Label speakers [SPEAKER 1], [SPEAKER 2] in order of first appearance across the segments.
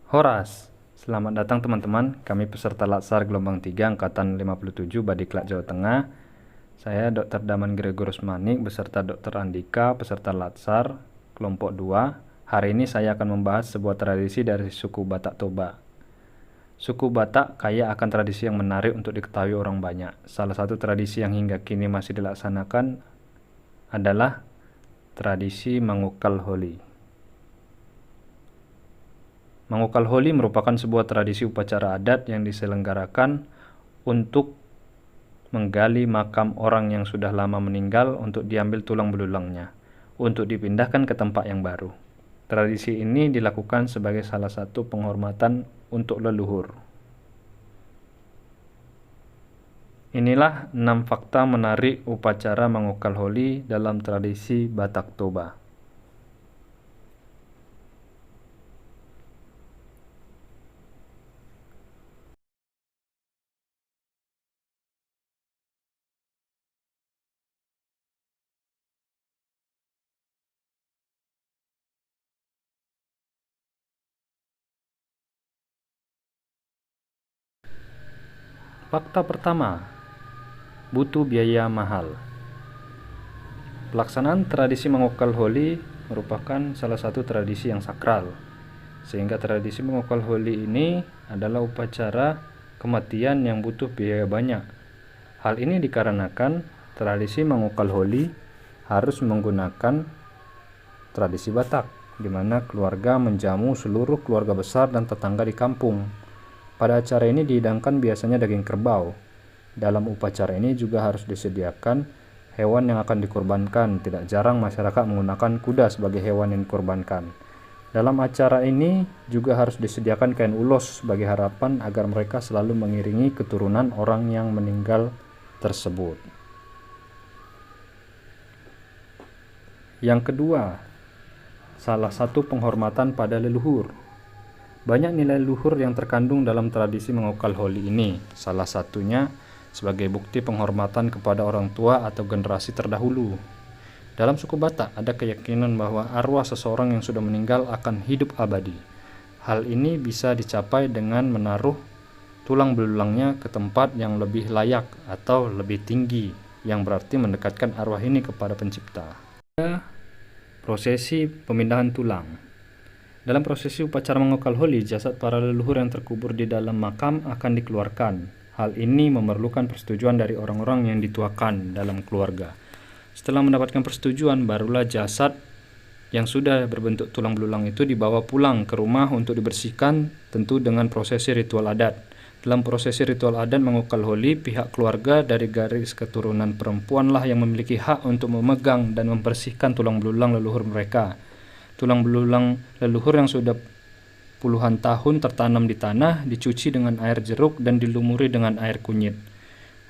[SPEAKER 1] Horas, selamat datang teman-teman. Kami peserta Latsar Gelombang 3 Angkatan 57 Badiklak Jawa Tengah. Saya Dr. Daman Gregorus Manik beserta Dr. Andika, peserta Latsar kelompok 2. Hari ini saya akan membahas sebuah tradisi dari suku Batak Toba. Suku Batak kaya akan tradisi yang menarik untuk diketahui orang banyak. Salah satu tradisi yang hingga kini masih dilaksanakan adalah tradisi Mangukal Holi. Mangukal Holi merupakan sebuah tradisi upacara adat yang diselenggarakan untuk menggali makam orang yang sudah lama meninggal untuk diambil tulang belulangnya, untuk dipindahkan ke tempat yang baru. Tradisi ini dilakukan sebagai salah satu penghormatan untuk leluhur. Inilah 6 fakta menarik upacara Mangukal Holi dalam tradisi Batak Toba. Fakta pertama, butuh biaya mahal. Pelaksanaan tradisi Mangukal Holi merupakan salah satu tradisi yang sakral, sehingga tradisi Mangukal Holi ini adalah upacara kematian yang butuh biaya banyak. Hal ini dikarenakan tradisi Mangukal Holi harus menggunakan tradisi Batak, di mana keluarga menjamu seluruh keluarga besar dan tetangga di kampung. Pada acara ini dihidangkan biasanya daging kerbau. Dalam upacara ini juga harus disediakan hewan yang akan dikorbankan. Tidak jarang masyarakat menggunakan kuda sebagai hewan yang dikorbankan. Dalam acara ini juga harus disediakan kain ulos sebagai harapan agar mereka selalu mengiringi keturunan orang yang meninggal tersebut. Yang kedua, salah satu penghormatan pada leluhur. Banyak nilai luhur yang terkandung dalam tradisi Mangukal Holi ini. Salah satunya sebagai bukti penghormatan kepada orang tua atau generasi terdahulu. Dalam suku Batak ada keyakinan bahwa arwah seseorang yang sudah meninggal akan hidup abadi. Hal ini bisa dicapai dengan menaruh tulang belulangnya ke tempat yang lebih layak atau lebih tinggi, yang berarti mendekatkan arwah ini kepada pencipta. Prosesi pemindahan tulang. Dalam prosesi upacara Mangukal Holi, jasad para leluhur yang terkubur di dalam makam akan dikeluarkan. Hal ini memerlukan persetujuan dari orang-orang yang dituakan dalam keluarga. Setelah mendapatkan persetujuan, barulah jasad yang sudah berbentuk tulang belulang itu dibawa pulang ke rumah untuk dibersihkan, tentu dengan prosesi ritual adat. Dalam prosesi ritual adat Mangukal Holi, pihak keluarga dari garis keturunan perempuanlah yang memiliki hak untuk memegang dan membersihkan tulang belulang leluhur mereka. Tulang belulang leluhur yang sudah puluhan tahun tertanam di tanah dicuci dengan air jeruk dan dilumuri dengan air kunyit.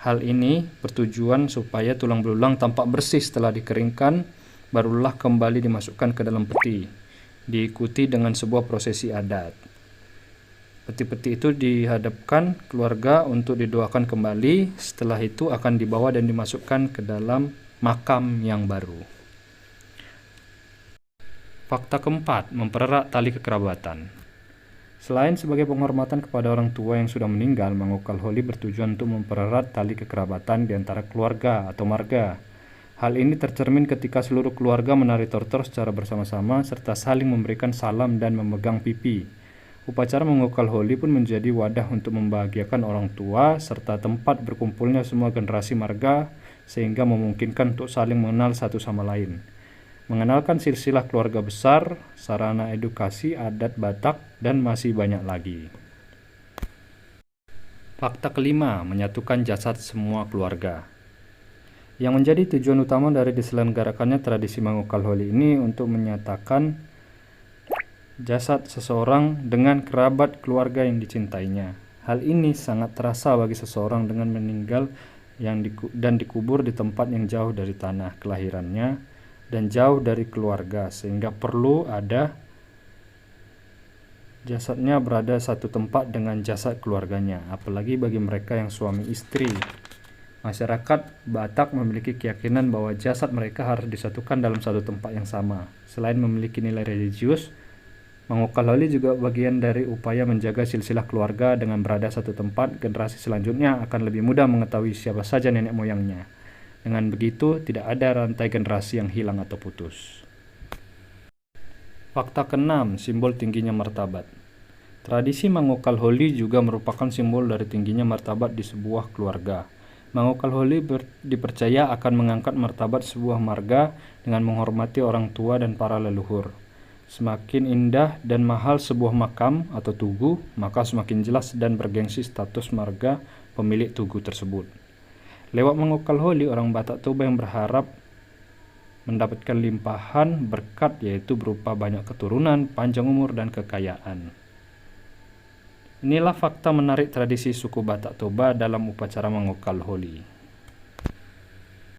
[SPEAKER 1] Hal ini bertujuan supaya tulang belulang tampak bersih setelah dikeringkan, barulah kembali dimasukkan ke dalam peti, diikuti dengan sebuah prosesi adat. Peti-peti itu dihadapkan keluarga untuk didoakan kembali, setelah itu akan dibawa dan dimasukkan ke dalam makam yang baru. Fakta keempat, mempererat tali kekerabatan. Selain sebagai penghormatan kepada orang tua yang sudah meninggal, Mangukal Holi bertujuan untuk mempererat tali kekerabatan di antara keluarga atau marga. Hal ini tercermin ketika seluruh keluarga menari tortor secara bersama-sama serta saling memberikan salam dan memegang pipi. Upacara Mangukal Holi pun menjadi wadah untuk membahagiakan orang tua serta tempat berkumpulnya semua generasi marga, sehingga memungkinkan untuk saling mengenal satu sama lain. Mengenalkan silsilah keluarga besar, sarana edukasi adat Batak, dan masih banyak lagi. Fakta kelima, menyatukan jasad semua keluarga. Yang menjadi tujuan utama dari diselenggarakannya tradisi Mangukal Holi ini untuk menyatakan jasad seseorang dengan kerabat keluarga yang dicintainya. Hal ini sangat terasa bagi seseorang dengan meninggal dan dikubur di tempat yang jauh dari tanah kelahirannya dan jauh dari keluarga, sehingga perlu ada jasadnya berada satu tempat dengan jasad keluarganya, apalagi bagi mereka yang suami istri. Masyarakat Batak memiliki keyakinan bahwa jasad mereka harus disatukan dalam satu tempat yang sama. Selain memiliki nilai religius, Mengukal holi juga bagian dari upaya menjaga silsilah keluarga. Dengan berada satu tempat, generasi selanjutnya akan lebih mudah mengetahui siapa saja nenek moyangnya. Dengan begitu, tidak ada rantai generasi yang hilang atau putus. Fakta ke-6, simbol tingginya martabat. Tradisi mengukal holi juga merupakan simbol dari tingginya martabat di sebuah keluarga. Mengukal holi dipercaya akan mengangkat martabat sebuah marga dengan menghormati orang tua dan para leluhur. Semakin indah dan mahal sebuah makam atau tugu, maka semakin jelas dan bergengsi status marga pemilik tugu tersebut. Lewat mengukal holi, orang Batak Toba yang berharap mendapatkan limpahan berkat, yaitu berupa banyak keturunan, panjang umur, dan kekayaan. Inilah fakta menarik tradisi suku Batak Toba dalam upacara mengukal holi.